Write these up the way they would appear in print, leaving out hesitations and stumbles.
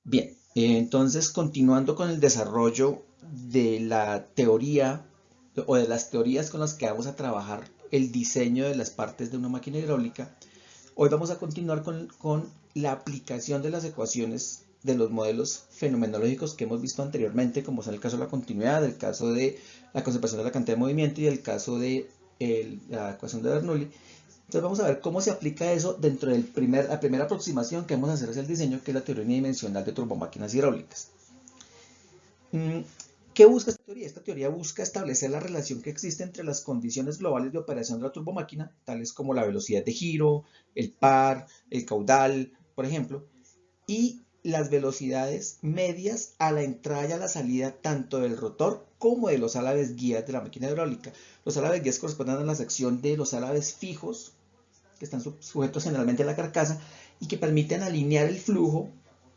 Bien, entonces continuando con el desarrollo de la teoría o de las teorías con las que vamos a trabajar el diseño de las partes de una máquina hidráulica, hoy vamos a continuar con la aplicación de las ecuaciones de los modelos fenomenológicos que hemos visto anteriormente, como son el caso de la continuidad, el caso de la conservación de la cantidad de movimiento y el caso de la ecuación de Bernoulli. Entonces vamos a ver cómo se aplica eso dentro de la primera aproximación que vamos a hacer hacia el diseño, que es la teoría unidimensional de turbomáquinas hidráulicas. ¿Qué busca esta teoría? Esta teoría busca establecer la relación que existe entre las condiciones globales de operación de la turbomáquina, tales como la velocidad de giro, el par, el caudal, por ejemplo, y las velocidades medias a la entrada y a la salida tanto del rotor como de los álabes guías de la máquina hidráulica. Los álabes guías corresponden a la sección de los álabes fijos, que están sujetos generalmente a la carcasa y que permiten alinear el flujo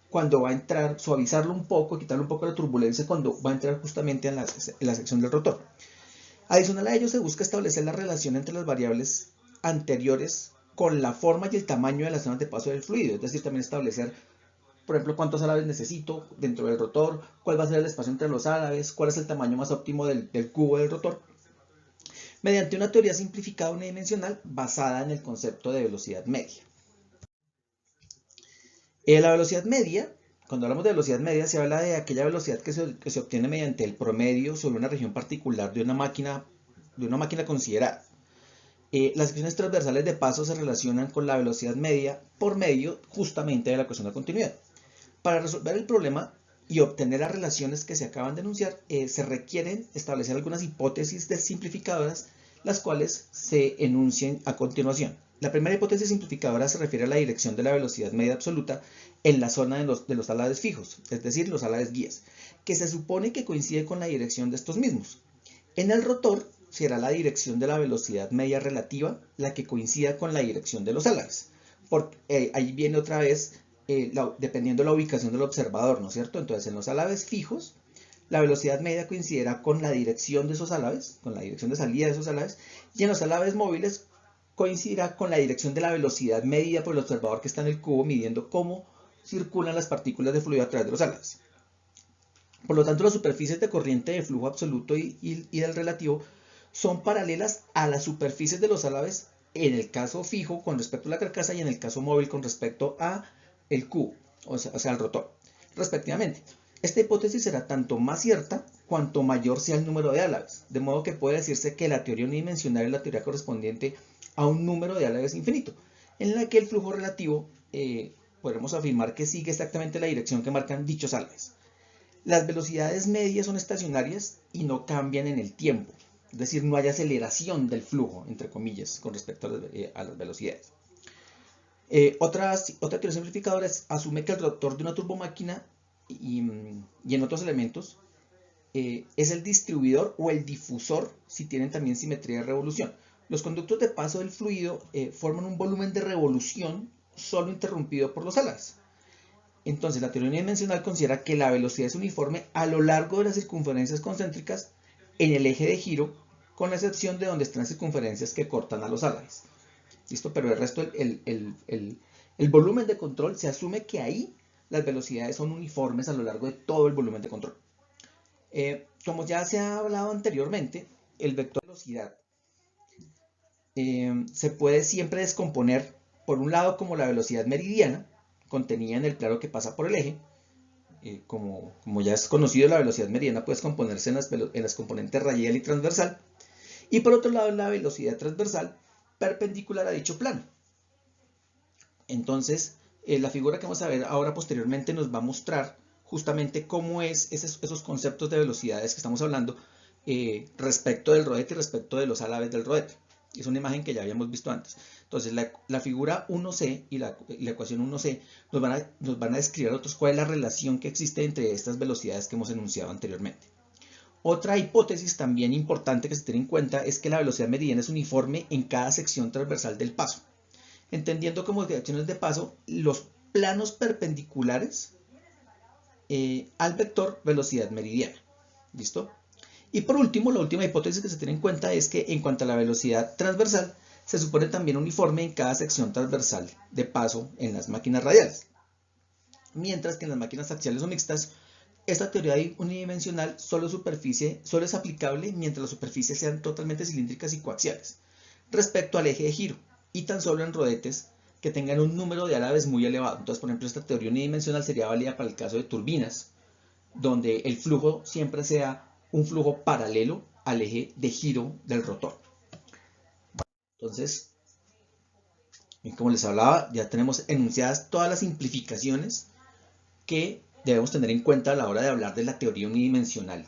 cuando va a entrar, suavizarlo un poco, quitarle un poco la turbulencia cuando va a entrar justamente en la sección del rotor. Adicional a ello, se busca establecer la relación entre las variables anteriores con la forma y el tamaño de las zonas de paso del fluido, es decir, también establecer, por ejemplo, cuántos álabes necesito dentro del rotor, cuál va a ser el espacio entre los álabes, cuál es el tamaño más óptimo del cubo del rotor, mediante una teoría simplificada unidimensional basada en el concepto de velocidad media. La velocidad media, cuando hablamos de velocidad media, se habla de aquella velocidad que se obtiene mediante el promedio sobre una región particular de una máquina considerada. Las secciones transversales de paso se relacionan con la velocidad media por medio justamente de la ecuación de continuidad. Para resolver el problema y obtener las relaciones que se acaban de enunciar, se requieren establecer algunas hipótesis simplificadoras, las cuales se enuncian a continuación. La primera hipótesis simplificadora se refiere a la dirección de la velocidad media absoluta en la zona de los álabes fijos, es decir, los álabes guías, que se supone que coincide con la dirección de estos mismos. En el rotor será la dirección de la velocidad media relativa la que coincida con la dirección de los álabes. Ahí viene otra vez, dependiendo de la ubicación del observador, ¿no es cierto? Entonces, en los álabes fijos, la velocidad media coincidirá con la dirección de esos álabes, con la dirección de salida de esos álabes, y en los álabes móviles coincidirá con la dirección de la velocidad medida por el observador que está en el cubo midiendo cómo circulan las partículas de fluido a través de los álabes. Por lo tanto, las superficies de corriente de flujo absoluto y del relativo son paralelas a las superficies de los álabes en el caso fijo con respecto a la carcasa y en el caso móvil con respecto a el cubo, o sea al rotor, respectivamente. Esta hipótesis será tanto más cierta cuanto mayor sea el número de álabes, de modo que puede decirse que la teoría unidimensional es la teoría correspondiente a un número de álabes infinito, en la que el flujo relativo podremos afirmar que sigue exactamente la dirección que marcan dichos álabes. Las velocidades medias son estacionarias y no cambian en el tiempo. Es decir, no hay aceleración del flujo, entre comillas, con respecto a las velocidades. Otra teoría simplificadora asume que el rotor de una turbomáquina y en otros elementos es el distribuidor o el difusor si tienen también simetría de revolución. Los conductos de paso del fluido forman un volumen de revolución solo interrumpido por los álabes. Entonces, la teoría unidimensional considera que la velocidad es uniforme a lo largo de las circunferencias concéntricas en el eje de giro, con la excepción de donde están las circunferencias que cortan a los álabes. ¿Listo? Pero el resto, el volumen de control, se asume que ahí las velocidades son uniformes a lo largo de todo el volumen de control. Como ya se ha hablado anteriormente, el vector de velocidad se puede siempre descomponer, por un lado, como la velocidad meridiana, contenida en el plano que pasa por el eje. Como ya es conocido, la velocidad meridiana puede componerse en las componentes radial y transversal. Y por otro lado, la velocidad transversal perpendicular a dicho plano. Entonces, la figura que vamos a ver ahora posteriormente nos va a mostrar justamente cómo es esos conceptos de velocidades que estamos hablando respecto del rodete y respecto de los álabes del rodete. Es una imagen que ya habíamos visto antes. Entonces, la figura 1C y la ecuación 1C nos van a describir a nosotros cuál es la relación que existe entre estas velocidades que hemos enunciado anteriormente. Otra hipótesis también importante que se tiene en cuenta es que la velocidad meridiana es uniforme en cada sección transversal del paso, entendiendo como direcciones de paso los planos perpendiculares al vector velocidad meridiana. ¿Listo? Y por último, la última hipótesis que se tiene en cuenta es que en cuanto a la velocidad transversal, se supone también uniforme en cada sección transversal de paso en las máquinas radiales. mientras que en las máquinas axiales o mixtas, esta teoría unidimensional solo es aplicable mientras las superficies sean totalmente cilíndricas y coaxiales respecto al eje de giro, y tan solo en rodetes que tengan un número de álabes muy elevado. Entonces, por ejemplo, esta teoría unidimensional sería válida para el caso de turbinas, donde el flujo siempre sea un flujo paralelo al eje de giro del rotor. Entonces, como les hablaba, ya tenemos enunciadas todas las simplificaciones que debemos tener en cuenta a la hora de hablar de la teoría unidimensional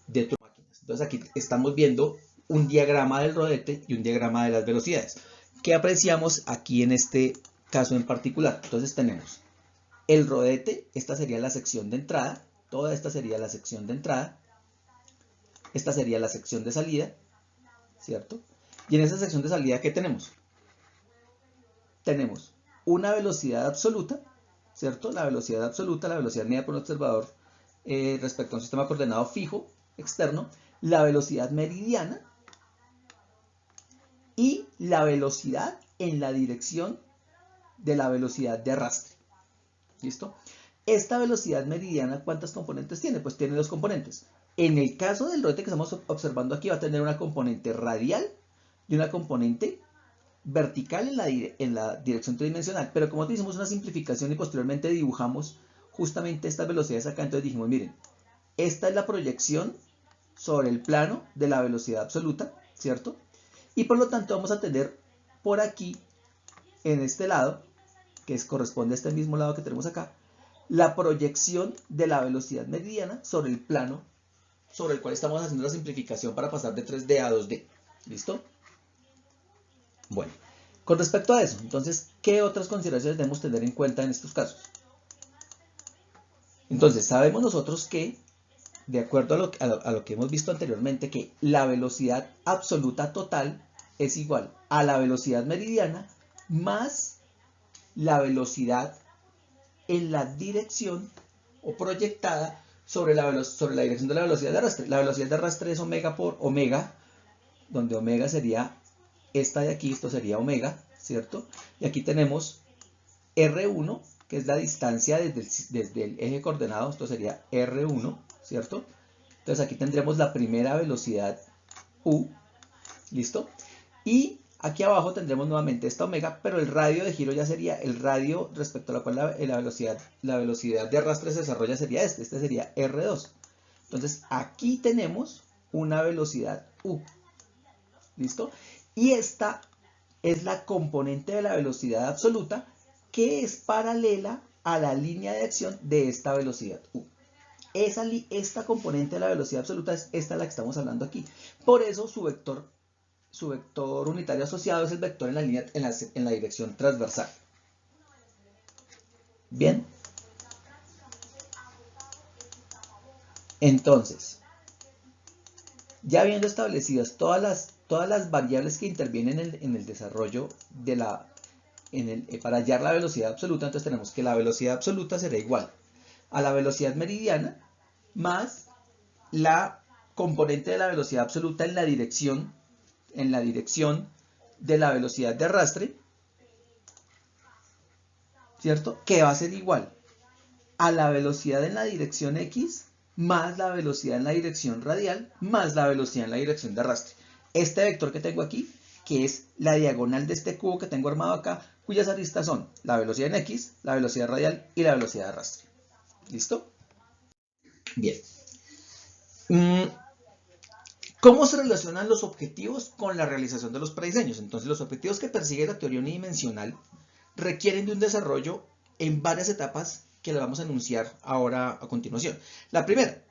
de máquinas. Entonces aquí estamos viendo un diagrama del rodete y un diagrama de las velocidades que apreciamos aquí en este caso en particular. Entonces tenemos el rodete, esta sería la sección de entrada, toda esta sería la sección de entrada, esta sería la sección de salida, ¿cierto? Y en esa sección de salida, ¿qué tenemos? Tenemos una velocidad absoluta, ¿cierto? La velocidad absoluta, la velocidad medida por un observador respecto a un sistema coordenado fijo externo, la velocidad meridiana y la velocidad en la dirección de la velocidad de arrastre. ¿Listo? Esta velocidad meridiana, ¿cuántos componentes tiene? Pues tiene dos componentes. En el caso del rodete que estamos observando aquí, va a tener una componente radial y una componente vertical en la dirección tridimensional. Pero como hicimos una simplificación y posteriormente dibujamos justamente estas velocidades acá, entonces dijimos, miren, esta es la proyección sobre el plano de la velocidad absoluta, ¿cierto? Y por lo tanto vamos a tener por aquí, en este lado, que corresponde a este mismo lado que tenemos acá, la proyección de la velocidad meridiana sobre el plano sobre el cual estamos haciendo la simplificación para pasar de 3D a 2D. ¿Listo? Bueno, con respecto a eso, entonces, ¿qué otras consideraciones debemos tener en cuenta en estos casos? Entonces, sabemos nosotros que, de acuerdo a lo que hemos visto anteriormente, que la velocidad absoluta total es igual a la velocidad meridiana más la velocidad en la dirección o proyectada sobre la dirección de la velocidad de arrastre. La velocidad de arrastre es omega por omega, donde omega sería esta de aquí, esto sería omega, ¿cierto? Y aquí tenemos R1, que es la distancia desde el eje coordenado, esto sería R1, ¿cierto? Entonces aquí tendremos la primera velocidad U, ¿listo? Y aquí abajo tendremos nuevamente esta omega, pero el radio de giro ya sería el radio respecto a la cual la velocidad de arrastre se desarrolla sería este sería R2. Entonces aquí tenemos una velocidad U, ¿listo? Y esta es la componente de la velocidad absoluta que es paralela a la línea de acción de esta velocidad U. Esta componente de la velocidad absoluta es esta la que estamos hablando aquí. Por eso su vector unitario asociado es el vector en la dirección transversal. Bien. Entonces, ya habiendo establecidas todas las variables que intervienen en el desarrollo para hallar la velocidad absoluta, entonces tenemos que la velocidad absoluta será igual a la velocidad meridiana más la componente de la velocidad absoluta en la dirección de la velocidad de arrastre, ¿cierto? Que va a ser igual a la velocidad en la dirección X más la velocidad en la dirección radial más la velocidad en la dirección de arrastre. Este vector que tengo aquí, que es la diagonal de este cubo que tengo armado acá, cuyas aristas son la velocidad en X, la velocidad radial y la velocidad de arrastre. ¿Listo? Bien. ¿Cómo se relacionan los objetivos con la realización de los prediseños? Entonces, los objetivos que persigue la teoría unidimensional requieren de un desarrollo en varias etapas que le vamos a enunciar ahora a continuación. La primera,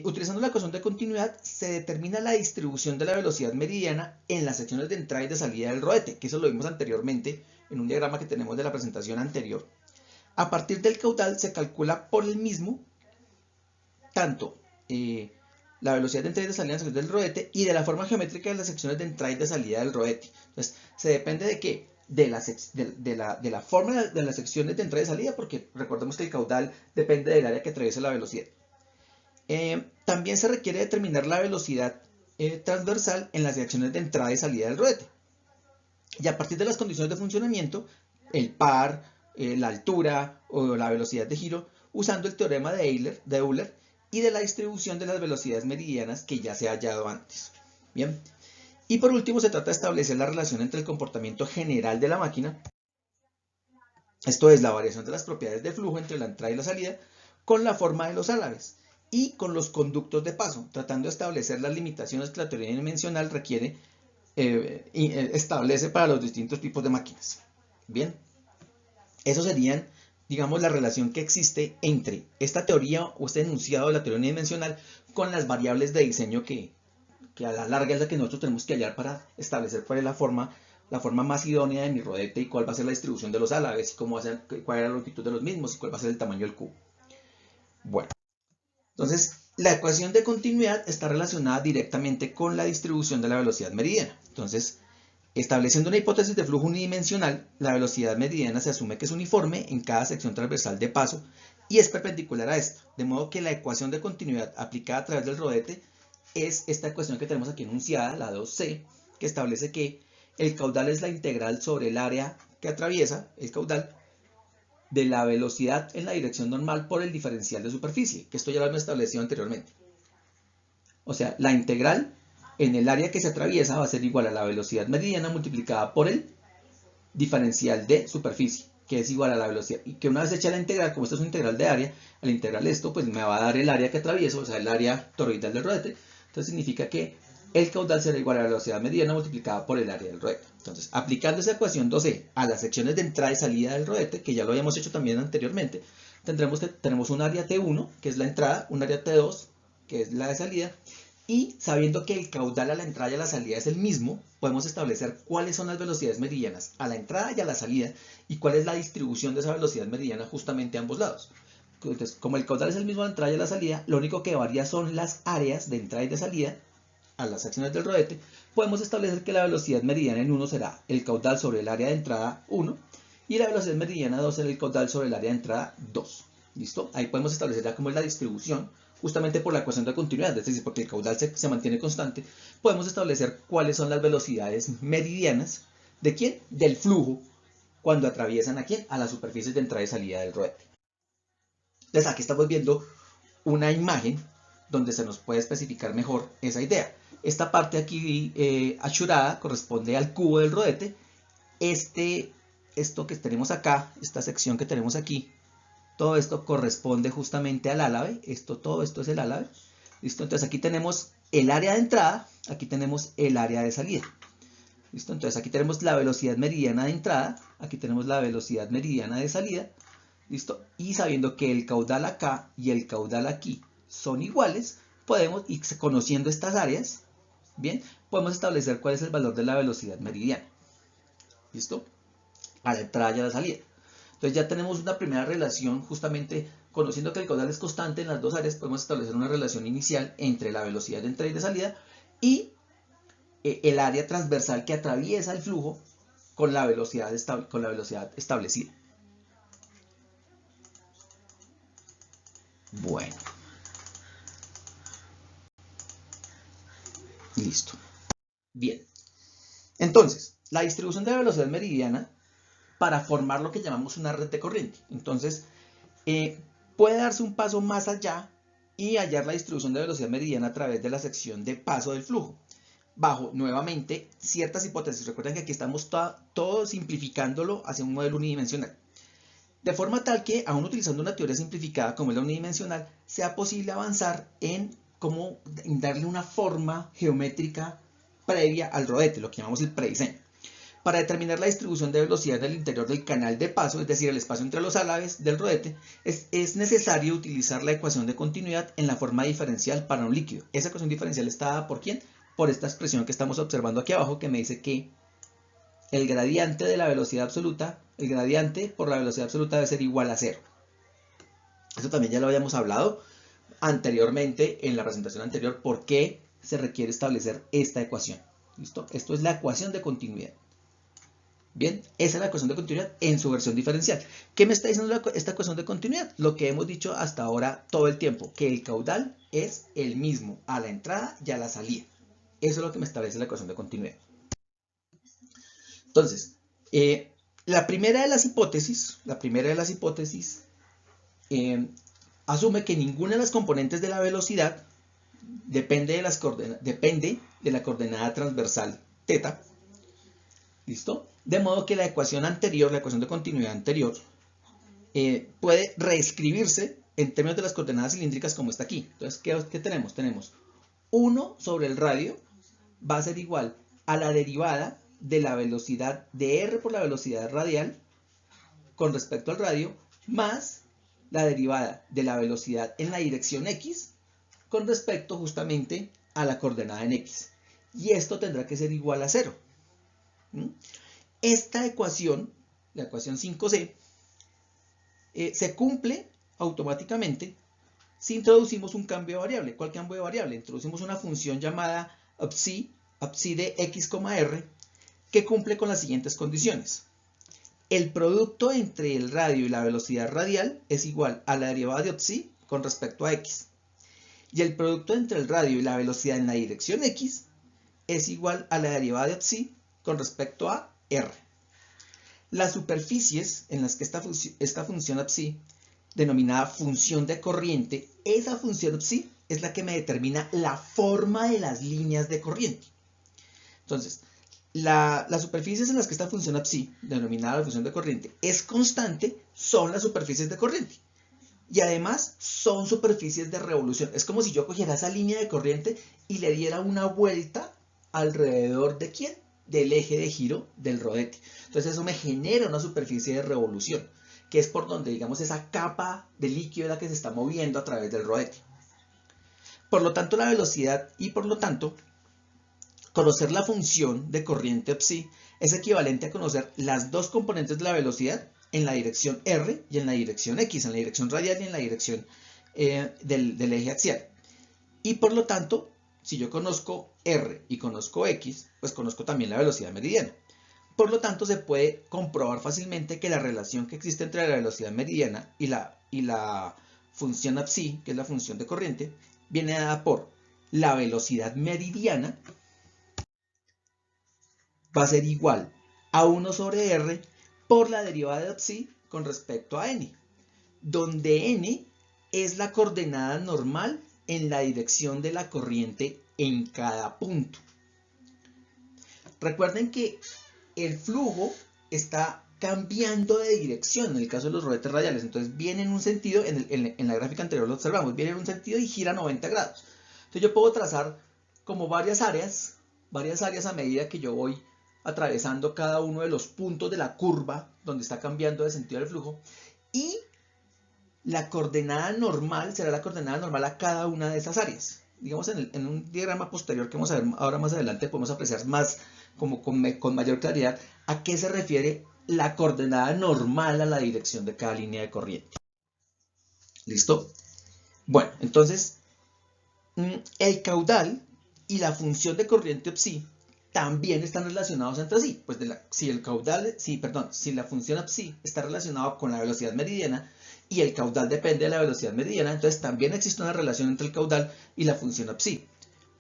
utilizando la ecuación de continuidad, se determina la distribución de la velocidad meridiana en las secciones de entrada y de salida del rodete, que eso lo vimos anteriormente en un diagrama que tenemos de la presentación anterior. A partir del caudal se calcula por el mismo tanto la velocidad de entrada y de salida en las secciones del rodete y de la forma geométrica de las secciones de entrada y de salida del rodete. Entonces, se depende de qué? De la forma de las secciones de entrada y salida, porque recordemos que el caudal depende del área que atraviesa la velocidad. También se requiere determinar la velocidad transversal en las direcciones de entrada y salida del rodete. Y a partir de las condiciones de funcionamiento, el par, la altura o la velocidad de giro usando el teorema de Euler y de la distribución de las velocidades meridianas que ya se ha hallado antes. Bien. Y por último se trata de establecer la relación entre el comportamiento general de la máquina, esto es la variación de las propiedades de flujo entre la entrada y la salida, con la forma de los álabes y con los conductos de paso, tratando de establecer las limitaciones que la teoría dimensional establece para los distintos tipos de máquinas. Bien, eso serían, digamos, la relación que existe entre esta teoría o este enunciado de la teoría unidimensional con las variables de diseño que a la larga es la que nosotros tenemos que hallar para establecer cuál es la forma más idónea de mi rodete y cuál va a ser la distribución de los álabes y cómo va a ser, cuál es la longitud de los mismos y cuál va a ser el tamaño del cubo. Bueno, entonces la ecuación de continuidad está relacionada directamente con la distribución de la velocidad meridiana. Entonces, estableciendo una hipótesis de flujo unidimensional, la velocidad meridiana se asume que es uniforme en cada sección transversal de paso y es perpendicular a esta, de modo que la ecuación de continuidad aplicada a través del rodete es esta ecuación que tenemos aquí enunciada, la 2c, que establece que el caudal es la integral sobre el área que atraviesa el caudal de la velocidad en la dirección normal por el diferencial de superficie, que esto ya lo hemos establecido anteriormente. O sea, la integral en el área que se atraviesa va a ser igual a la velocidad meridiana multiplicada por el diferencial de superficie, que es igual a la velocidad. Y que una vez hecha la integral, como esto es una integral de área, al integral esto, pues me va a dar el área que atravieso, o sea, el área toroidal del rodete. Entonces significa que el caudal será igual a la velocidad mediana multiplicada por el área del rodete. Entonces, aplicando esa ecuación 2e a las secciones de entrada y salida del rodete, que ya lo habíamos hecho también anteriormente, tenemos un área T1, que es la entrada, un área T2, que es la de salida, y sabiendo que el caudal a la entrada y a la salida es el mismo, podemos establecer cuáles son las velocidades meridianas a la entrada y a la salida y cuál es la distribución de esa velocidad meridiana justamente a ambos lados. Entonces, como el caudal es el mismo a la entrada y a la salida, lo único que varía son las áreas de entrada y de salida a las secciones del rodete. Podemos establecer que la velocidad meridiana en 1 será el caudal sobre el área de entrada 1 y la velocidad meridiana 2 será el caudal sobre el área de entrada 2. ¿Listo? Ahí podemos establecer ya cómo es la distribución, justamente por la ecuación de continuidad, es decir, porque el caudal se mantiene constante, podemos establecer cuáles son las velocidades meridianas ¿de quién? Del flujo cuando atraviesan a quién? A las superficies de entrada y salida del rodete. Entonces aquí estamos viendo una imagen donde se nos puede especificar mejor esa idea. Esta parte aquí achurada corresponde al cubo del rodete. Esto que tenemos acá, esta sección que tenemos aquí, todo esto corresponde justamente al álave. Todo esto es el álave. ¿Listo? Entonces aquí tenemos el área de entrada, aquí tenemos el área de salida. ¿Listo? Entonces aquí tenemos la velocidad meridiana de entrada, aquí tenemos la velocidad meridiana de salida. ¿Listo? Y sabiendo que el caudal acá y el caudal aquí son iguales, podemos, y conociendo estas áreas, bien, podemos establecer cuál es el valor de la velocidad meridiana. ¿Listo? A la entrada y a la salida. Entonces ya tenemos una primera relación, justamente conociendo que el caudal es constante en las dos áreas, podemos establecer una relación inicial entre la velocidad de entrada y de salida y el área transversal que atraviesa el flujo con la velocidad establecida. Bueno. Listo. Bien. Entonces, la distribución de la velocidad meridiana para formar lo que llamamos una red de corriente. Entonces, puede darse un paso más allá y hallar la distribución de velocidad meridiana a través de la sección de paso del flujo, bajo, nuevamente, ciertas hipótesis. Recuerden que aquí estamos todo simplificándolo hacia un modelo unidimensional. De forma tal que, aún utilizando una teoría simplificada como es la unidimensional, sea posible avanzar en cómo darle una forma geométrica previa al rodete, lo que llamamos el prediseño. Para determinar la distribución de velocidad en el interior del canal de paso, es decir, el espacio entre los álabes del rodete, es necesario utilizar la ecuación de continuidad en la forma diferencial para un líquido. Esa ecuación diferencial está dada ¿por quién? Por esta expresión que estamos observando aquí abajo, que me dice que el gradiente de la velocidad absoluta, el gradiente por la velocidad absoluta debe ser igual a 0. Eso también ya lo habíamos hablado anteriormente en la presentación anterior, por qué se requiere establecer esta ecuación. ¿Listo? Esto es la ecuación de continuidad. Bien, esa es la ecuación de continuidad en su versión diferencial. ¿Qué me está diciendo esta ecuación de continuidad? Lo que hemos dicho hasta ahora todo el tiempo, que el caudal es el mismo a la entrada y a la salida. Eso es lo que me establece la ecuación de continuidad. Entonces, La primera de las hipótesis asume que ninguna de las componentes de la velocidad depende de la coordenada transversal θ. ¿Listo? De modo que la ecuación anterior, la ecuación de continuidad anterior, puede reescribirse en términos de las coordenadas cilíndricas como está aquí. Entonces, ¿qué tenemos? Tenemos 1 sobre el radio va a ser igual a la derivada de la velocidad de r por la velocidad radial con respecto al radio, más la derivada de la velocidad en la dirección x con respecto justamente a la coordenada en x. Y esto tendrá que ser igual a 0. Esta ecuación, la ecuación 5c, se cumple automáticamente si introducimos un cambio de variable. ¿Cuál cambio de variable? Introducimos una función llamada psi de x, r, que cumple con las siguientes condiciones. El producto entre el radio y la velocidad radial es igual a la derivada de psi con respecto a x. Y el producto entre el radio y la velocidad en la dirección x es igual a la derivada de psi con respecto a r. Las superficies en las que esta función psi, denominada función de corriente, esa función psi es la que me determina la forma de las líneas de corriente. Entonces, las superficies en las que esta función psi, denominada la función de corriente, es constante, son las superficies de corriente. Y además son superficies de revolución. Es como si yo cogiera esa línea de corriente y le diera una vuelta alrededor de ¿quién? Del eje de giro del rodete. Entonces eso me genera una superficie de revolución, que es por donde, digamos, esa capa de líquido es la que se está moviendo a través del rodete. Por lo tanto, la velocidad y por lo tanto, conocer la función de corriente psi es equivalente a conocer las dos componentes de la velocidad en la dirección r y en la dirección x, en la dirección radial y en la dirección del eje axial. Y por lo tanto, si yo conozco r y conozco x, pues conozco también la velocidad meridiana. Por lo tanto, se puede comprobar fácilmente que la relación que existe entre la velocidad meridiana y la función psi, que es la función de corriente, viene dada por la velocidad meridiana va a ser igual a 1 sobre r por la derivada de psi con respecto a n, donde n es la coordenada normal en la dirección de la corriente en cada punto. Recuerden que el flujo está cambiando de dirección en el caso de los rodetes radiales. Entonces viene en un sentido, en la gráfica anterior lo observamos, viene en un sentido y gira 90 grados. Entonces yo puedo trazar como varias áreas a medida que yo voy atravesando cada uno de los puntos de la curva donde está cambiando de sentido el flujo, y la coordenada normal será la coordenada normal a cada una de esas áreas. Digamos, en un diagrama posterior que vamos a ver ahora más adelante, podemos apreciar más, como con mayor claridad, a qué se refiere la coordenada normal a la dirección de cada línea de corriente. ¿Listo? Bueno, entonces, el caudal y la función de corriente psi también están relacionados entre sí. Pues si la función psi está relacionada con la velocidad meridiana y el caudal depende de la velocidad meridiana, entonces también existe una relación entre el caudal y la función psi.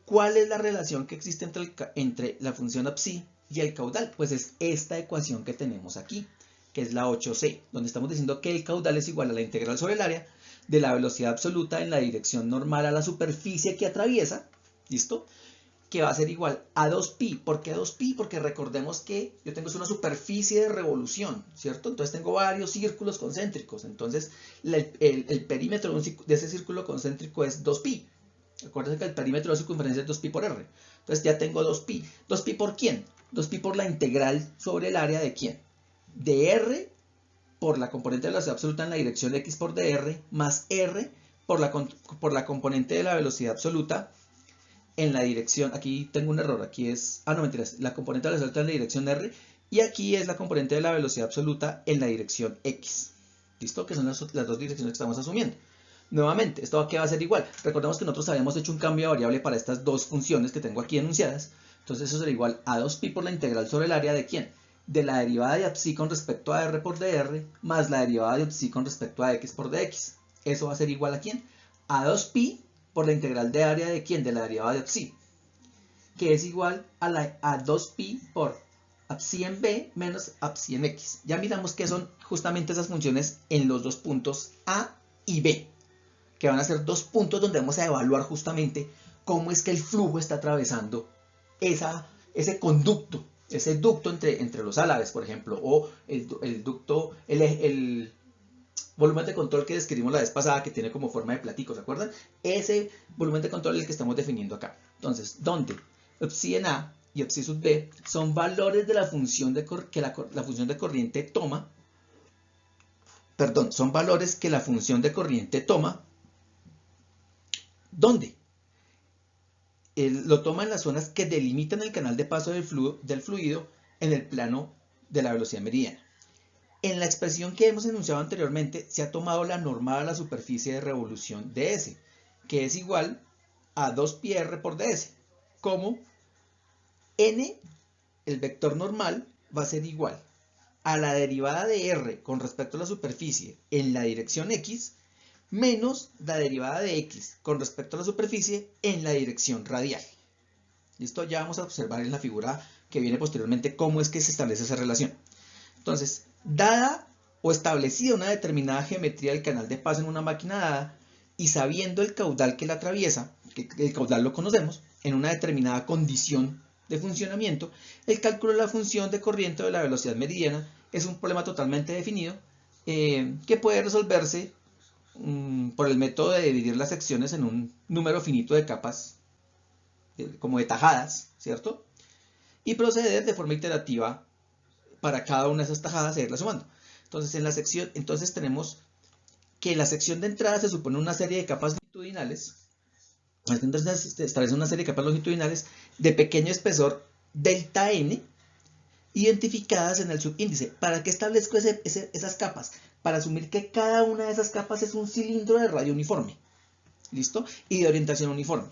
¿Cuál es la relación que existe entre la función psi y el caudal? Pues es esta ecuación que tenemos aquí, que es la 8c, donde estamos diciendo que el caudal es igual a la integral sobre el área de la velocidad absoluta en la dirección normal a la superficie que atraviesa, ¿listo? Que va a ser igual a 2pi. ¿Por qué 2pi? Porque recordemos que yo tengo una superficie de revolución, ¿cierto? Entonces tengo varios círculos concéntricos. Entonces el perímetro de ese círculo concéntrico es 2pi. Acuérdense que el perímetro de circunferencia es 2pi por r. Entonces ya tengo 2pi. ¿2pi por quién? 2pi por la integral sobre el área de quién? De r por la componente de la velocidad absoluta en la dirección x por dr, más r por la componente de la velocidad absoluta en la dirección, aquí tengo un error, aquí es, no mentiras, la componente de la velocidad absoluta en la dirección r, y aquí es la componente de la velocidad absoluta en la dirección x. ¿Listo? Que son las dos direcciones que estamos asumiendo. Nuevamente, ¿esto a qué va a ser igual? Recordemos que nosotros habíamos hecho un cambio de variable para estas dos funciones que tengo aquí enunciadas. Entonces eso será igual a 2pi por la integral sobre el área de ¿quién? De la derivada de psi con respecto a r por dr, más la derivada de psi con respecto a x por dx. Eso va a ser igual a ¿quién? A 2pi por la integral de área de ¿quién? De la derivada de psi, que es igual a 2pi por psi en B menos psi en X. Ya miramos qué son justamente esas funciones en los dos puntos A y B, que van a ser dos puntos donde vamos a evaluar justamente cómo es que el flujo está atravesando ese conducto, ese ducto entre los álabes, por ejemplo, o el ducto, el volumen de control que describimos la vez pasada, que tiene como forma de platico, ¿se acuerdan? Ese volumen de control es el que estamos definiendo acá. Entonces, donde psi en A y psi sub B son valores de la función que la función de corriente toma, perdón, son valores que la función de corriente toma, ¿dónde? Lo toma en las zonas que delimitan el canal de paso del fluido en el plano de la velocidad meridiana. En la expresión que hemos enunciado anteriormente, se ha tomado la normal a la superficie de revolución de S, que es igual a 2πr por ds, como n, el vector normal, va a ser igual a la derivada de r con respecto a la superficie en la dirección x, menos la derivada de x con respecto a la superficie en la dirección radial. ¿Listo? Ya vamos a observar en la figura que viene posteriormente cómo es que se establece esa relación. Entonces, dada o establecida una determinada geometría del canal de paso en una máquina dada y sabiendo el caudal que la atraviesa, que el caudal lo conocemos, en una determinada condición de funcionamiento, el cálculo de la función de corriente de la velocidad meridiana es un problema totalmente definido que puede resolverse por el método de dividir las secciones en un número finito de capas, como de tajadas, ¿cierto? Y proceder de forma iterativa para cada una de esas tajadas e irlas sumando. Entonces, en la sección, tenemos que la sección de entrada se supone una serie de capas longitudinales. Entonces, se establece una serie de capas longitudinales de pequeño espesor delta n, identificadas en el subíndice. ¿Para qué establezco esas capas? Para asumir que cada una de esas capas es un cilindro de radio uniforme, ¿listo? Y de orientación uniforme,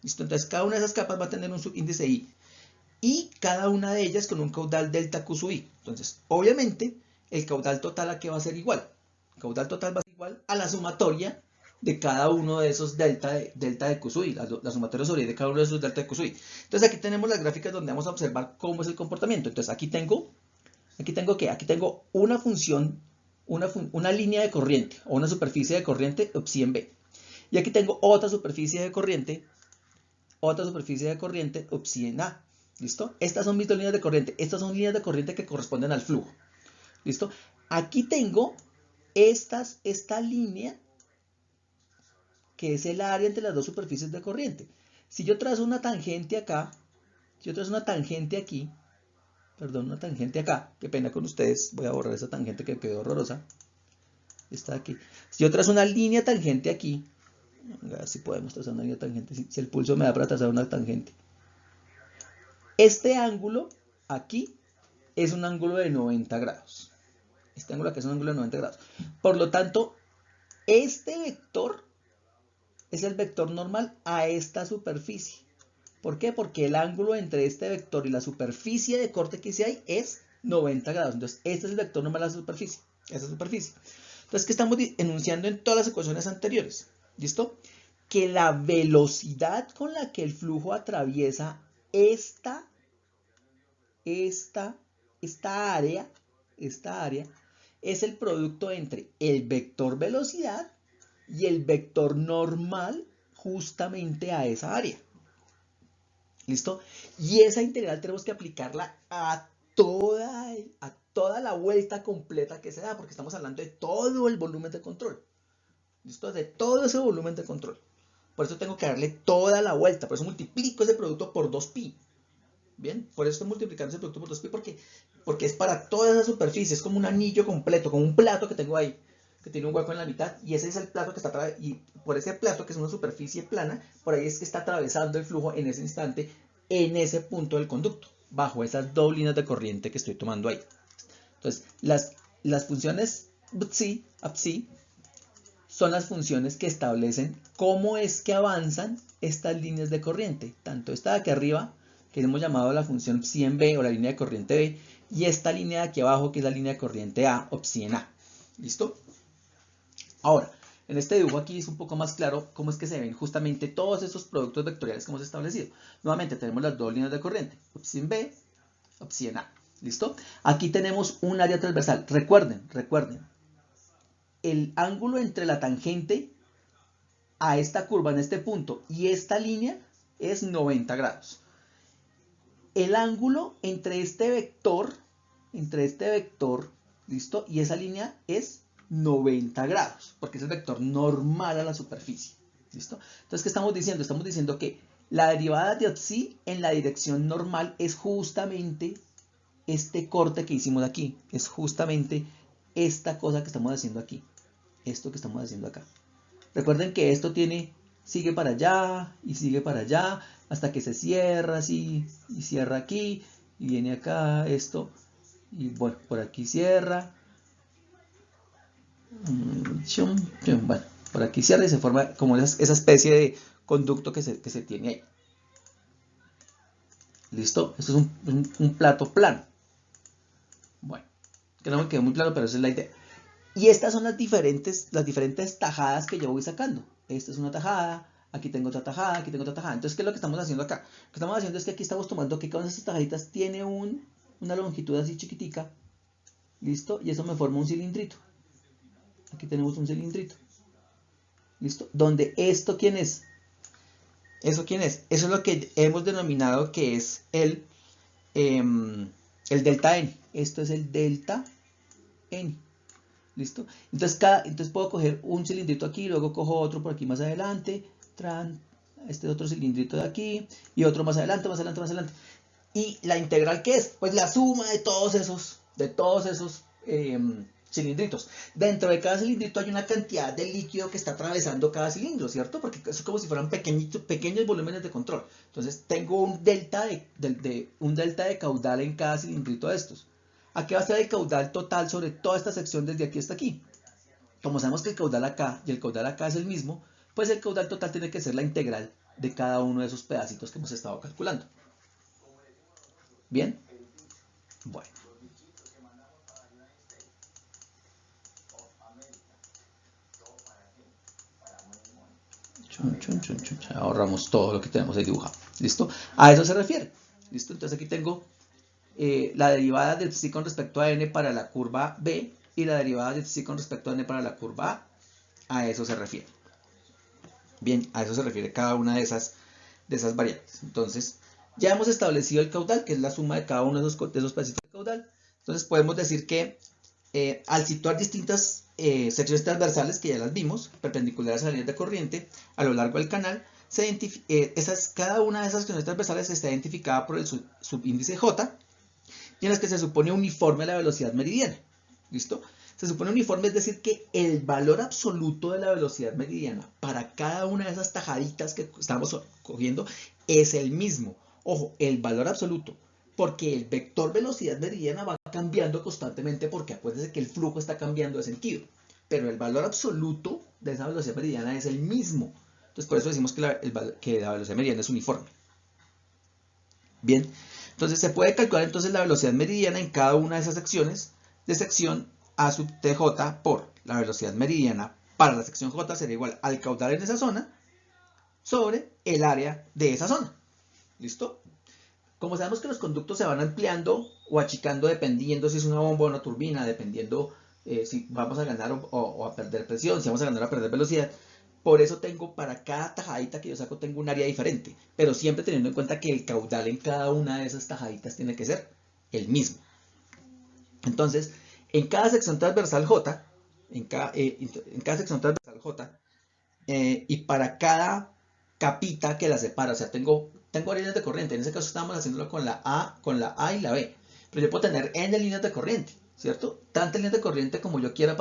¿listo? Entonces, cada una de esas capas va a tener un subíndice i, y cada una de ellas con un caudal delta q sub i. Entonces, obviamente, el caudal total a qué va a ser igual. El caudal total va a ser igual a la sumatoria de cada uno de esos delta de q sub i, la sumatoria sobre de cada uno de esos delta de q sub i. Entonces, aquí tenemos las gráficas donde vamos a observar cómo es el comportamiento. Entonces, aquí tengo una función, una línea de corriente o una superficie de corriente psi en B. Y aquí tengo otra superficie de corriente psi en A. ¿Listo? Estas son mis dos líneas de corriente. Estas son líneas de corriente que corresponden al flujo. ¿Listo? Aquí tengo esta línea que es el área entre las dos superficies de corriente. Si yo trazo una tangente acá, una tangente acá, qué pena con ustedes, voy a borrar esa tangente que quedó horrorosa. Está aquí. Si yo trazo una línea tangente aquí, a ver si podemos trazar una línea tangente, si el pulso me da para trazar una tangente. Este ángulo aquí es un ángulo de 90 grados. Este ángulo aquí es un ángulo de 90 grados. Por lo tanto, este vector es el vector normal a esta superficie. ¿Por qué? Porque el ángulo entre este vector y la superficie de corte que se hay es 90 grados. Entonces, este es el vector normal a la superficie. Esa superficie. Entonces, ¿qué estamos enunciando en todas las ecuaciones anteriores? ¿Listo? Que la velocidad con la que el flujo atraviesa esta área es el producto entre el vector velocidad y el vector normal justamente a esa área. ¿Listo? Y esa integral tenemos que aplicarla a toda la vuelta completa que se da, porque estamos hablando de todo el volumen de control. ¿Listo? De todo ese volumen de control. Por eso tengo que darle toda la vuelta, por eso multiplico ese producto por 2pi. Bien, por eso estoy multiplicando ese producto por 2pi, porque es para toda esa superficie, es como un anillo completo, como un plato que tengo ahí, que tiene un hueco en la mitad, y ese es el plato que está y por ese plato, que es una superficie plana, por ahí es que está atravesando el flujo en ese instante, en ese punto del conducto, bajo esas dos líneas de corriente que estoy tomando ahí. Entonces, las funciones psi son las funciones que establecen cómo es que avanzan estas líneas de corriente, tanto esta de aquí arriba, que hemos llamado la función psi en B o la línea de corriente B, y esta línea de aquí abajo, que es la línea de corriente A o psi en A. ¿Listo? Ahora, en este dibujo aquí es un poco más claro cómo es que se ven justamente todos esos productos vectoriales que hemos establecido. Nuevamente tenemos las dos líneas de corriente, psi en B psi en A. ¿Listo? Aquí tenemos un área transversal. Recuerden, el ángulo entre la tangente a esta curva en este punto y esta línea es 90 grados. El ángulo entre este vector, ¿listo? Y esa línea es 90 grados, porque es el vector normal a la superficie. ¿Listo? Entonces, ¿qué estamos diciendo? Estamos diciendo que la derivada de psi en la dirección normal es justamente este corte que hicimos aquí. Es justamente esta cosa que estamos haciendo aquí. Esto que estamos haciendo acá. Recuerden que esto sigue para allá y sigue para allá hasta que se cierra así y cierra aquí y viene acá esto y bueno, por aquí cierra. Bueno, por aquí cierra y se forma como esa especie de conducto que se tiene ahí. ¿Listo? Esto es un plato plano. Bueno, que no me quedó muy claro, pero esa es la idea. Y estas son las diferentes tajadas que yo voy sacando. Esta es una tajada, aquí tengo otra tajada, aquí tengo otra tajada. Entonces, ¿qué es lo que estamos haciendo acá? Lo que estamos haciendo es que aquí estamos tomando que cada una de estas tajaditas tiene una longitud así chiquitica. ¿Listo? Y eso me forma un cilindrito. Aquí tenemos un cilindrito. ¿Listo? Donde esto, ¿quién es? ¿Eso quién es? Eso es lo que hemos denominado que es el delta n. Esto es el delta n. ¿Listo? Entonces puedo coger un cilindrito aquí, luego cojo otro por aquí más adelante, este otro cilindrito de aquí, y otro más adelante. ¿Y la integral qué es? Pues la suma de todos esos cilindritos. Dentro de cada cilindrito hay una cantidad de líquido que está atravesando cada cilindro, ¿cierto? Porque eso es como si fueran pequeños volúmenes de control. Entonces tengo un delta de caudal en cada cilindrito de estos. Aquí va a ser el caudal total sobre toda esta sección desde aquí hasta aquí. Como sabemos que el caudal acá y el caudal acá es el mismo, pues el caudal total tiene que ser la integral de cada uno de esos pedacitos que hemos estado calculando. ¿Bien? Bueno. Ahorramos todo lo que tenemos ahí dibujado. ¿Listo? A eso se refiere. ¿Listo? Entonces aquí tengo la derivada del psi con respecto a n para la curva B y la derivada del psi con respecto a n para la curva A. A eso se refiere. Bien, a eso se refiere cada una de esas variables. Entonces, ya hemos establecido el caudal, que es la suma de cada uno de esos pedacitos de caudal. Entonces, podemos decir que al situar distintas secciones transversales, que ya las vimos, perpendiculares a la línea de corriente, a lo largo del canal, cada una de esas secciones transversales está identificada por el subíndice J, y en las que se supone uniforme la velocidad meridiana. ¿Listo? Se supone uniforme, es decir, que el valor absoluto de la velocidad meridiana para cada una de esas tajaditas que estamos cogiendo es el mismo. Ojo, el valor absoluto, porque el vector velocidad meridiana va cambiando constantemente, porque acuérdense que el flujo está cambiando de sentido. Pero el valor absoluto de esa velocidad meridiana es el mismo. Entonces, por eso decimos que la velocidad meridiana es uniforme. Bien. Entonces se puede calcular entonces la velocidad meridiana en cada una de esas secciones de sección A sub TJ por la velocidad meridiana para la sección J será igual al caudal en esa zona sobre el área de esa zona. ¿Listo? Como sabemos que los conductos se van ampliando o achicando dependiendo si es una bomba o una turbina, dependiendo si vamos a ganar o a perder presión, si vamos a ganar o a perder velocidad. Por eso tengo, para cada tajadita que yo saco, tengo un área diferente. Pero siempre teniendo en cuenta que el caudal en cada una de esas tajaditas tiene que ser el mismo. Entonces, en cada sección transversal J, y para cada capita que la separa, o sea, tengo líneas de corriente. En ese caso estamos haciéndolo con la A y la B. Pero yo puedo tener n líneas de corriente, ¿cierto? Tantas líneas de corriente como yo quiera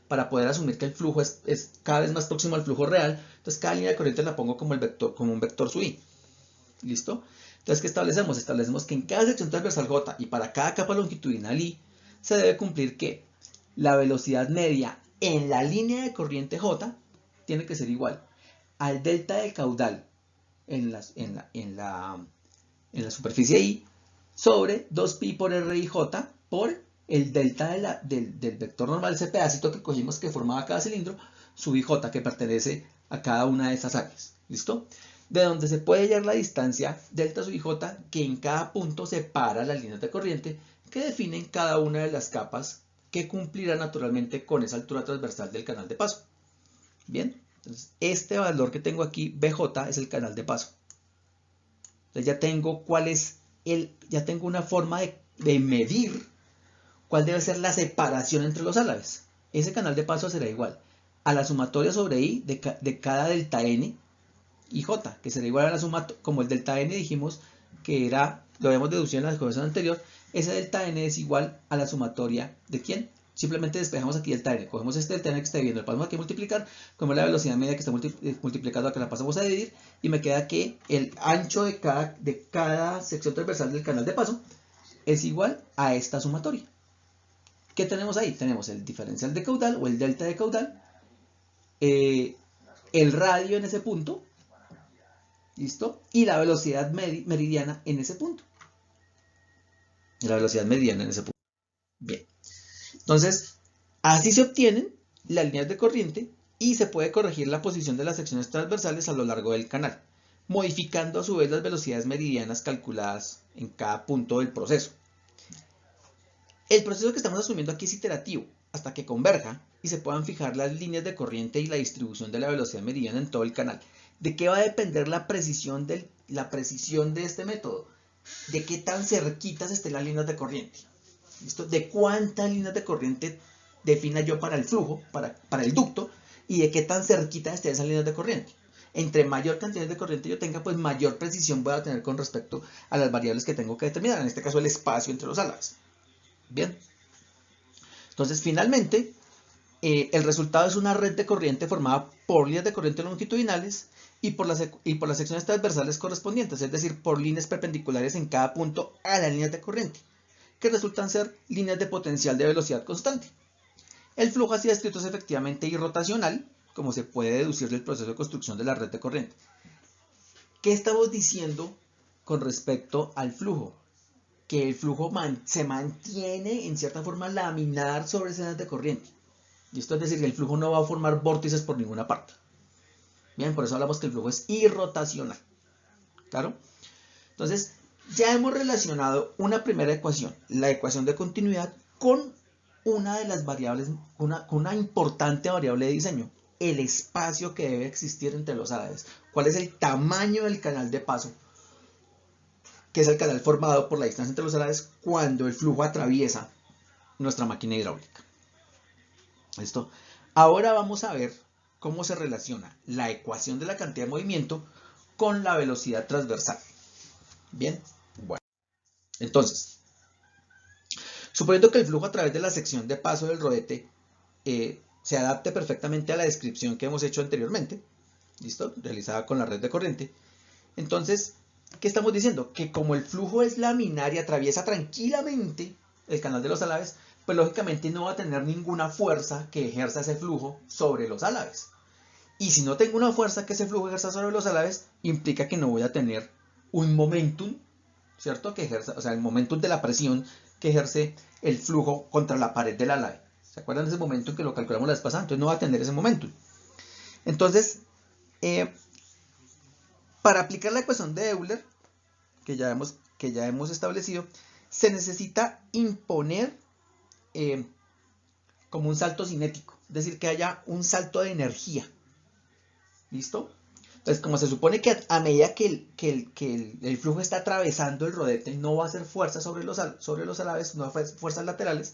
para poder asumir que el flujo es cada vez más próximo al flujo real. Entonces cada línea de corriente la pongo como un vector su i. ¿Listo? Entonces, ¿qué establecemos? Establecemos que en cada sección transversal J y para cada capa longitudinal I se debe cumplir que la velocidad media en la línea de corriente J tiene que ser igual al delta del caudal en la superficie I sobre 2pi por RIJ por el delta del vector normal, ese pedacito que cogimos que formaba cada cilindro, sub IJ, que pertenece a cada una de esas áreas. ¿Listo? de donde se puede hallar la distancia delta sub j que en cada punto separa las líneas de corriente que definen cada una de las capas que cumplirá naturalmente con esa altura transversal del canal de paso. Bien, entonces este valor que tengo aquí, BJ, es el canal de paso. Entonces ya tengo ya tengo una forma de medir cuál debe ser la separación entre los álabes. Ese canal de paso será igual a la sumatoria sobre I de cada delta n y J, que será igual a la sumatoria, como el delta n dijimos que era, lo habíamos deducido en la ecuación anterior, ese delta n es igual a la sumatoria ¿de quién? Simplemente despejamos aquí delta n, cogemos este delta n que está dividiendo, lo pasamos aquí a multiplicar, como la velocidad media que está multiplicando acá la pasamos a dividir, y me queda que el ancho de cada sección transversal del canal de paso es igual a esta sumatoria. ¿Qué tenemos ahí? Tenemos el diferencial de caudal o el delta de caudal, el radio en ese punto, ¿listo? Y la velocidad meridiana en ese punto. Bien. Entonces, así se obtienen las líneas de corriente y se puede corregir la posición de las secciones transversales a lo largo del canal, modificando a su vez las velocidades meridianas calculadas en cada punto del proceso. El proceso que estamos asumiendo aquí es iterativo, hasta que converja y se puedan fijar las líneas de corriente y la distribución de la velocidad meridiana en todo el canal. ¿De qué va a depender la precisión de este método? De qué tan cerquitas estén las líneas de corriente. ¿Listo? De cuántas líneas de corriente defina yo para el flujo, para el ducto, y de qué tan cerquitas estén esas líneas de corriente. Entre mayor cantidad de corriente yo tenga, pues mayor precisión voy a tener con respecto a las variables que tengo que determinar, en este caso el espacio entre los álabes. Bien. Entonces, finalmente, el resultado es una red de corriente formada por líneas de corriente longitudinales y por las secciones transversales correspondientes, es decir, por líneas perpendiculares en cada punto a las líneas de corriente, que resultan ser líneas de potencial de velocidad constante. El flujo así descrito es efectivamente irrotacional, como se puede deducir del proceso de construcción de la red de corriente. ¿Qué estamos diciendo con respecto al flujo? Que el flujo se mantiene en cierta forma laminar sobre esas de corriente. ¿Listo? Es decir, que el flujo no va a formar vórtices por ninguna parte. Bien, por eso hablamos que el flujo es irrotacional. ¿Claro? Entonces, ya hemos relacionado una primera ecuación, la ecuación de continuidad, con una de las variables, con una importante variable de diseño, el espacio que debe existir entre los álabes. ¿Cuál es el tamaño del canal de paso? Que es el canal formado por la distancia entre los álabes cuando el flujo atraviesa nuestra máquina hidráulica. ¿Listo? Ahora vamos a ver cómo se relaciona la ecuación de la cantidad de movimiento con la velocidad transversal. Bien, bueno. Entonces, suponiendo que el flujo a través de la sección de paso del rodete se adapte perfectamente a la descripción que hemos hecho anteriormente, ¿listo? Realizada con la red de corriente. Entonces, ¿qué estamos diciendo? Que como el flujo es laminar y atraviesa tranquilamente el canal de los álabes, pues lógicamente no va a tener ninguna fuerza que ejerza ese flujo sobre los álabes. Y si no tengo una fuerza que ese flujo ejerza sobre los álabes, implica que no voy a tener un momentum, ¿cierto? Que ejerza, o sea, el momentum de la presión que ejerce el flujo contra la pared del álave. ¿Se acuerdan de ese momentum que lo calculamos la vez pasada? Entonces no va a tener ese momentum. Entonces, para aplicar la ecuación de Euler, que ya hemos establecido, se necesita imponer como un salto cinético, es decir, que haya un salto de energía. ¿Listo? Entonces, como se supone que a medida que el flujo está atravesando el rodete, no va a hacer fuerza sobre los álabes, no va a hacer fuerzas laterales,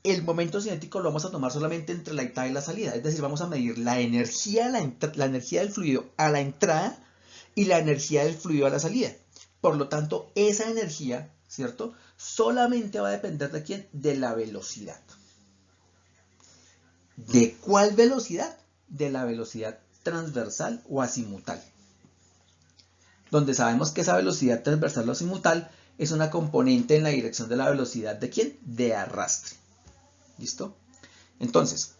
el momento cinético lo vamos a tomar solamente entre la entrada y la salida. Es decir, vamos a medir la energía del fluido a la entrada y la energía del fluido a la salida. Por lo tanto, esa energía, ¿cierto? Solamente va a depender de quién? De la velocidad. ¿De cuál velocidad? De la velocidad transversal o azimutal. Donde sabemos que esa velocidad transversal o azimutal es una componente en la dirección de la velocidad ¿de quién? De arrastre. ¿Listo? Entonces,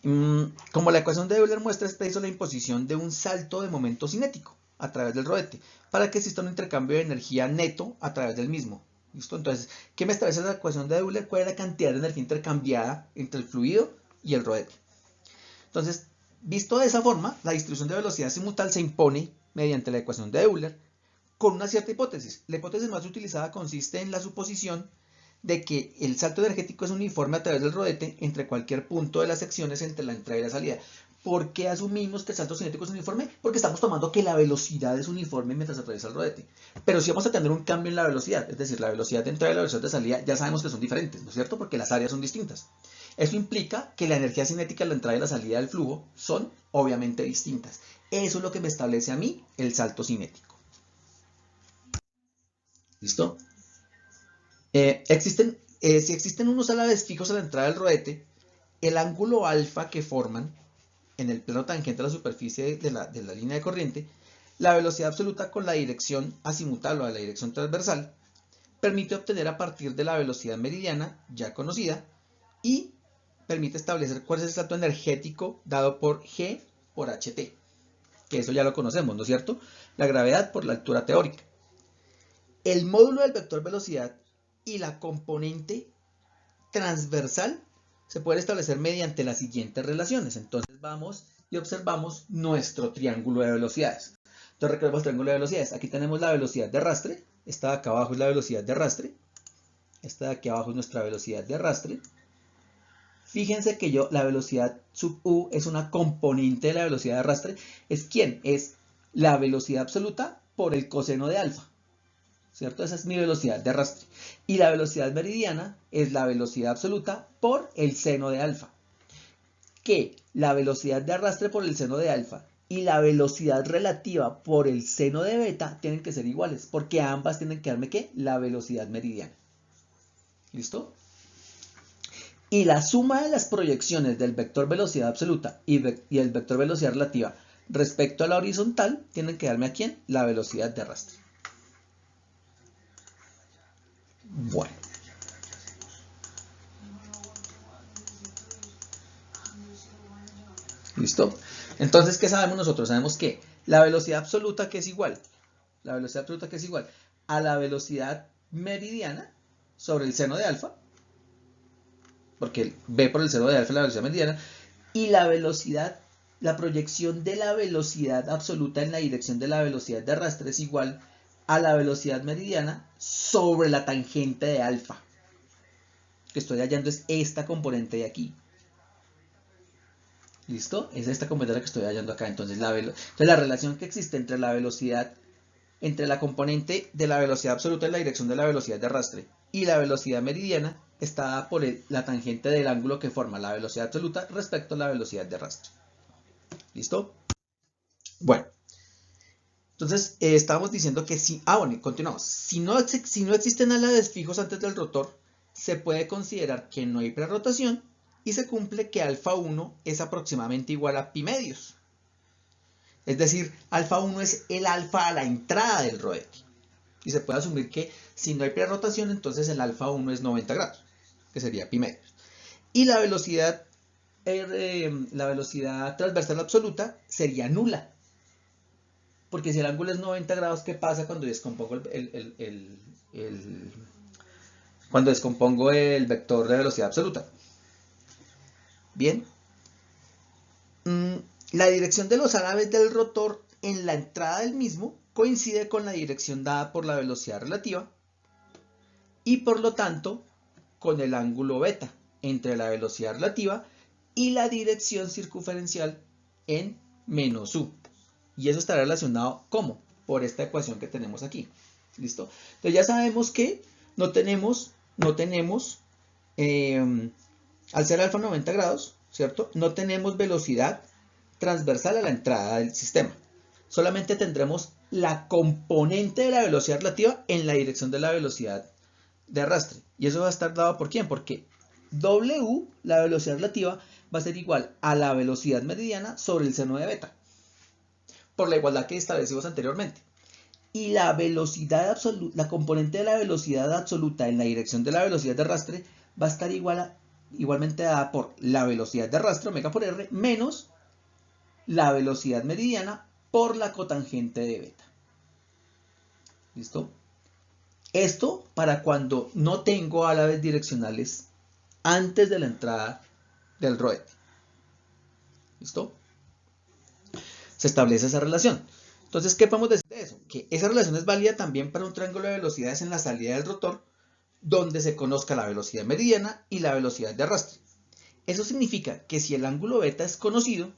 como la ecuación de Euler muestra, es preciso la imposición de un salto de momento cinético a través del rodete para que exista un intercambio de energía neto a través del mismo. ¿Listo? Entonces, ¿qué me establece la ecuación de Euler? ¿Cuál es la cantidad de energía intercambiada entre el fluido y el rodete? Entonces, Visto de esa forma, la distribución de velocidad simultánea se impone mediante la ecuación de Euler con una cierta hipótesis. La hipótesis más utilizada consiste en la suposición de que el salto energético es uniforme a través del rodete entre cualquier punto de las secciones entre la entrada y la salida. ¿Por qué asumimos que el salto cinético es uniforme? Porque estamos tomando que la velocidad es uniforme mientras atraviesa el rodete. Pero si vamos a tener un cambio en la velocidad, es decir, la velocidad de entrada y la velocidad de salida, ya sabemos que son diferentes, ¿no es cierto? Porque las áreas son distintas. Eso implica que la energía cinética de la entrada y la salida del flujo son obviamente distintas. Eso es lo que me establece a mí el salto cinético. ¿Listo? Si existen unos álabes fijos a la entrada del rodete, el ángulo alfa que forman en el plano tangente a la superficie de la línea de corriente, la velocidad absoluta con la dirección azimutal o la dirección transversal, permite obtener a partir de la velocidad meridiana ya conocida y permite establecer cuál es el salto energético dado por G por HT, que eso ya lo conocemos, ¿no es cierto? La gravedad por la altura teórica. El módulo del vector velocidad y la componente transversal se puede establecer mediante las siguientes relaciones. Entonces vamos y observamos nuestro triángulo de velocidades. Entonces recordemos el triángulo de velocidades. Aquí tenemos la velocidad de arrastre. Esta de acá abajo es la velocidad de arrastre. Esta de aquí abajo es nuestra velocidad de arrastre. Fíjense que la velocidad sub u es una componente de la velocidad de arrastre. ¿Es quién? Es la velocidad absoluta por el coseno de alfa. ¿Cierto? Esa es mi velocidad de arrastre. Y la velocidad meridiana es la velocidad absoluta por el seno de alfa. Que la velocidad de arrastre por el seno de alfa y la velocidad relativa por el seno de beta tienen que ser iguales, porque ambas tienen que darme ¿qué? La velocidad meridiana. ¿Listo? Y la suma de las proyecciones del vector velocidad absoluta y el vector velocidad relativa respecto a la horizontal tienen que darme ¿a quién? La velocidad de arrastre. Bueno. ¿Listo? Entonces, ¿qué sabemos nosotros? Sabemos que la velocidad absoluta que es igual, a la velocidad meridiana sobre el seno de alfa, porque B por el seno de alfa es la velocidad meridiana, y la velocidad, la proyección de la velocidad absoluta en la dirección de la velocidad de arrastre es igual a la velocidad meridiana sobre la tangente de alfa. Que estoy hallando es esta componente de aquí. ¿Listo? Es esta componente que estoy hallando acá. Entonces la relación que existe entre la velocidad, entre la componente de la velocidad absoluta en la dirección de la velocidad de arrastre y la velocidad meridiana está dada por la tangente del ángulo que forma la velocidad absoluta respecto a la velocidad de arrastre. ¿Listo? Bueno. Entonces, estábamos diciendo que si... bueno, continuamos. Si no existen álabes fijos antes del rotor, se puede considerar que no hay prerrotación y se cumple que alfa 1 es aproximadamente igual a pi medios. Es decir, alfa 1 es el alfa a la entrada del rodete. Y se puede asumir que si no hay prerrotación, entonces el alfa 1 es 90 grados, que sería pi medios. Y la velocidad transversal absoluta sería nula. Porque si el ángulo es 90 grados, ¿qué pasa cuando descompongo el vector de velocidad absoluta? Bien. La dirección de los álabes del rotor en la entrada del mismo coincide con la dirección dada por la velocidad relativa y por lo tanto con el ángulo beta entre la velocidad relativa y la dirección circunferencial en menos u. Y eso estará relacionado, ¿cómo? Por esta ecuación que tenemos aquí. ¿Listo? Entonces ya sabemos que no tenemos al ser alfa 90 grados, ¿cierto? No tenemos velocidad transversal a la entrada del sistema. Solamente tendremos la componente de la velocidad relativa en la dirección de la velocidad de arrastre. Y eso va a estar dado ¿por quién? Porque W, la velocidad relativa, va a ser igual a la velocidad meridiana sobre el seno de beta, por la igualdad que establecimos anteriormente. Y la velocidad absoluta, la componente de la velocidad absoluta en la dirección de la velocidad de arrastre va a estar igualmente dada por la velocidad de arrastre, omega por R, menos la velocidad meridiana por la cotangente de beta. ¿Listo? Esto para cuando no tengo álabes direccionales antes de la entrada del rodete. ¿Listo? se establece esa relación. Entonces, ¿qué podemos decir de eso? Que esa relación es válida también para un triángulo de velocidades en la salida del rotor, donde se conozca la velocidad meridiana y la velocidad de arrastre. Eso significa que si el ángulo beta es conocido,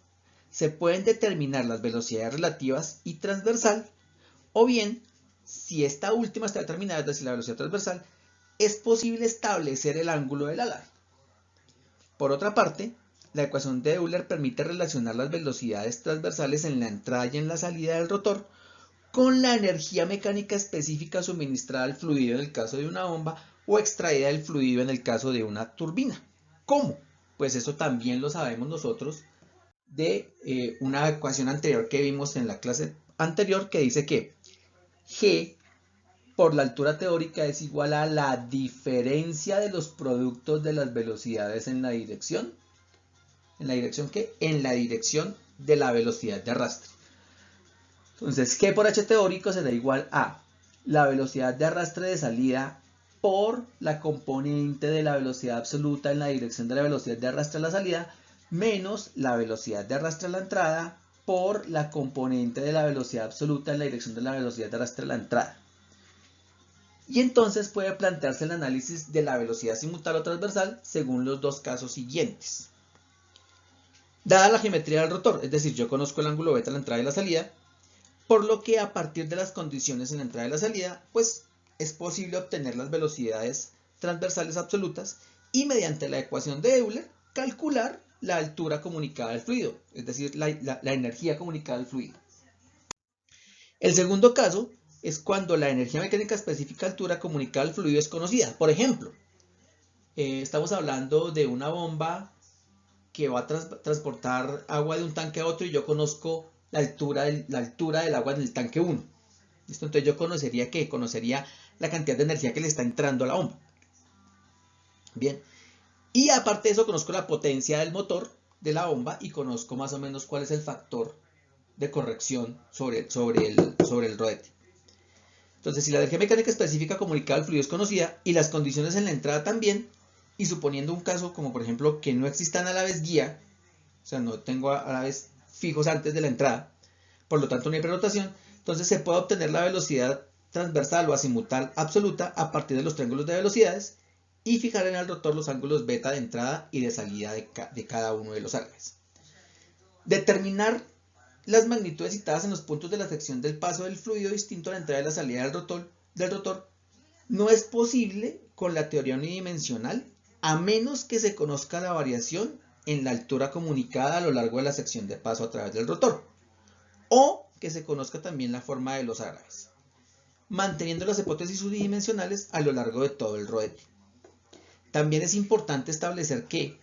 se pueden determinar las velocidades relativas y transversal, o bien, si esta última está determinada, es decir, la velocidad transversal, es posible establecer el ángulo del alar. Por otra parte, la ecuación de Euler permite relacionar las velocidades transversales en la entrada y en la salida del rotor con la energía mecánica específica suministrada al fluido en el caso de una bomba o extraída del fluido en el caso de una turbina. ¿Cómo? Pues eso también lo sabemos nosotros de una ecuación anterior que vimos en la clase anterior, que dice que G por la altura teórica es igual a la diferencia de los productos de las velocidades en la dirección. ¿En la dirección qué? En la dirección de la velocidad de arrastre. Entonces, G por H teórico será igual a la velocidad de arrastre de salida por la componente de la velocidad absoluta en la dirección de la velocidad de arrastre a la salida, menos la velocidad de arrastre a la entrada por la componente de la velocidad absoluta en la dirección de la velocidad de arrastre a la entrada. Y entonces puede plantearse el análisis de la velocidad simultánea o transversal según los dos casos siguientes. Dada la geometría del rotor, es decir, yo conozco el ángulo beta a la entrada y la salida, por lo que a partir de las condiciones en la entrada y la salida, pues es posible obtener las velocidades transversales absolutas y mediante la ecuación de Euler calcular la altura comunicada al fluido, es decir, la energía comunicada al fluido. El segundo caso es cuando la energía mecánica específica altura comunicada al fluido es conocida. Por ejemplo, estamos hablando de una bomba que va a transportar agua de un tanque a otro y yo conozco la altura del agua en el tanque 1. ¿Listo? Entonces yo conocería ¿qué? Conocería la cantidad de energía que le está entrando a la bomba. Bien. Y aparte de eso conozco la potencia del motor de la bomba y conozco más o menos cuál es el factor de corrección sobre el rodete. Entonces, si la energía mecánica específica comunicada al fluido es conocida y las condiciones en la entrada también, y suponiendo un caso como por ejemplo que no existan alaves guía, o sea, no tengo alaves fijos antes de la entrada, por lo tanto no hay prerotación, entonces se puede obtener la velocidad transversal o azimutal absoluta a partir de los triángulos de velocidades y fijar en el rotor los ángulos beta de entrada y de salida de cada uno de los alaves. Determinar las magnitudes citadas en los puntos de la sección del paso del fluido distinto a la entrada y la salida del rotor no es posible con la teoría unidimensional a menos que se conozca la variación en la altura comunicada a lo largo de la sección de paso a través del rotor, o que se conozca también la forma de los alaves, manteniendo las hipótesis unidimensionales a lo largo de todo el rodete. También es importante establecer que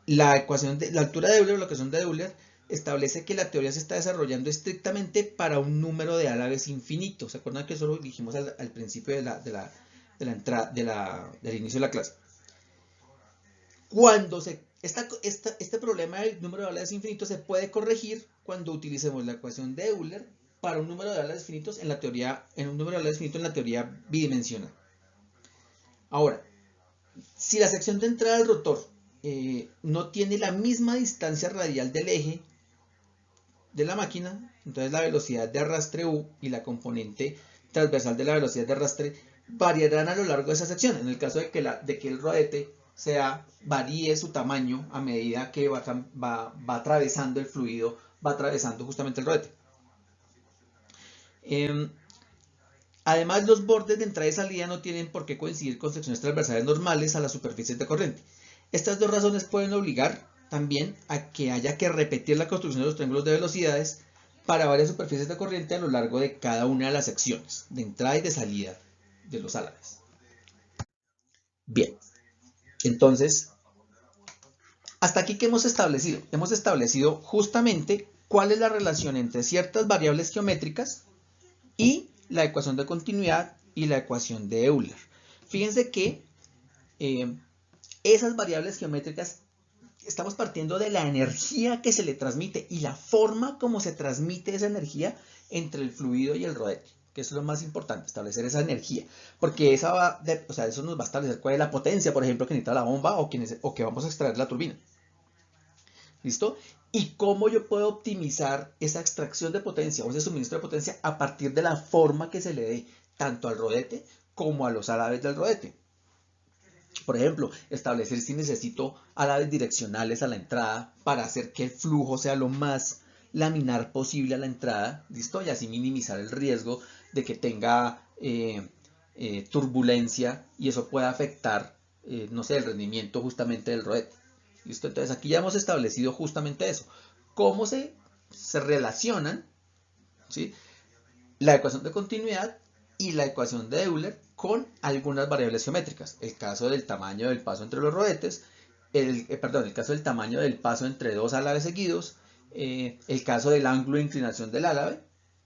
la altura de Euler o la ecuación de Euler establece que la teoría se está desarrollando estrictamente para un número de alaves infinito. ¿Se acuerdan que eso lo dijimos al principio del inicio de la clase? Este problema del número de alaves infinitos se puede corregir cuando utilicemos la ecuación de Euler para un número de alaves finitos en la teoría bidimensional. Ahora, si la sección de entrada del rotor no tiene la misma distancia radial del eje de la máquina, entonces la velocidad de arrastre U y la componente transversal de la velocidad de arrastre variarán a lo largo de esa sección. En el caso de que el rodete varíe su tamaño a medida que va atravesando el fluido, va atravesando justamente el rodete. Además, los bordes de entrada y salida no tienen por qué coincidir con secciones transversales normales a las superficies de corriente. Estas dos razones pueden obligar también a que haya que repetir la construcción de los triángulos de velocidades para varias superficies de corriente a lo largo de cada una de las secciones de entrada y de salida de los alaves. Bien, entonces, hasta aquí ¿qué hemos establecido? Hemos establecido justamente cuál es la relación entre ciertas variables geométricas y la ecuación de continuidad y la ecuación de Euler. Fíjense que esas variables geométricas, estamos partiendo de la energía que se le transmite y la forma como se transmite esa energía entre el fluido y el rodete, que eso es lo más importante, establecer esa energía, porque eso nos va a establecer cuál es la potencia, por ejemplo, que necesita la bomba o que vamos a extraer la turbina. ¿Listo? Y cómo yo puedo optimizar esa extracción de potencia o ese suministro de potencia a partir de la forma que se le dé tanto al rodete como a los álabes del rodete. Por ejemplo, establecer si necesito álabes direccionales a la entrada para hacer que el flujo sea lo más laminar posible a la entrada, ¿listo? Y así minimizar el riesgo de que tenga turbulencia y eso pueda afectar, no sé, el rendimiento justamente del rodete. ¿Listo? Entonces aquí ya hemos establecido justamente eso. Cómo se relacionan, ¿sí?, la ecuación de continuidad y la ecuación de Euler con algunas variables geométricas. El caso del tamaño del paso entre los rodetes, el caso del tamaño del paso entre dos álabes seguidos, el caso del ángulo de inclinación del álabe,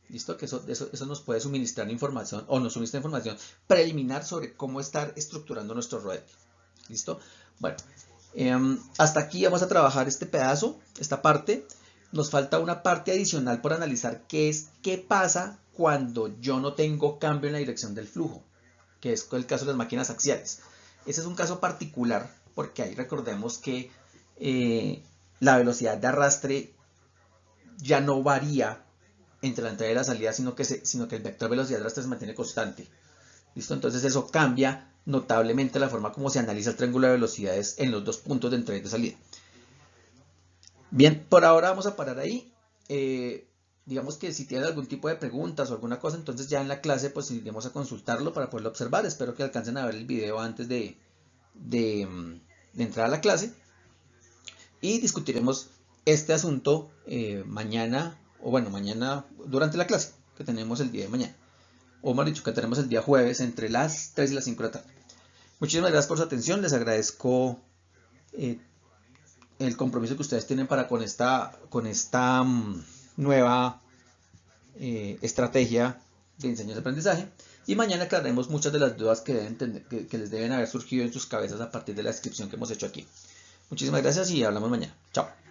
¿listo? Que eso nos puede suministrar información o nos suministra información preliminar sobre cómo estar estructurando nuestro rodete. ¿Listo? Bueno, hasta aquí vamos a trabajar este pedazo, esta parte. Nos falta una parte adicional por analizar, que es qué pasa cuando yo no tengo cambio en la dirección del flujo, que es el caso de las máquinas axiales. Ese es un caso particular porque ahí recordemos que la velocidad de arrastre ya no varía entre la entrada y la salida, sino que el vector velocidad de arrastre se mantiene constante. ¿Listo? Entonces eso cambia notablemente la forma como se analiza el triángulo de velocidades en los dos puntos de entrada y de salida. Bien, por ahora vamos a parar ahí. Digamos que si tienen algún tipo de preguntas o alguna cosa, entonces ya en la clase pues iremos a consultarlo para poderlo observar. Espero que alcancen a ver el video antes de entrar a la clase. Y discutiremos este asunto mañana, o bueno, mañana durante la clase que tenemos el día de mañana. O más dicho, que tenemos el día jueves entre las 3 y las 5 de la tarde. Muchísimas gracias por su atención. Les agradezco el compromiso que ustedes tienen para con esta nueva estrategia de enseñanza-aprendizaje. Y mañana aclararemos muchas de las dudas que les deben haber surgido en sus cabezas a partir de la descripción que hemos hecho aquí. Muchísimas gracias y hablamos mañana. Chao.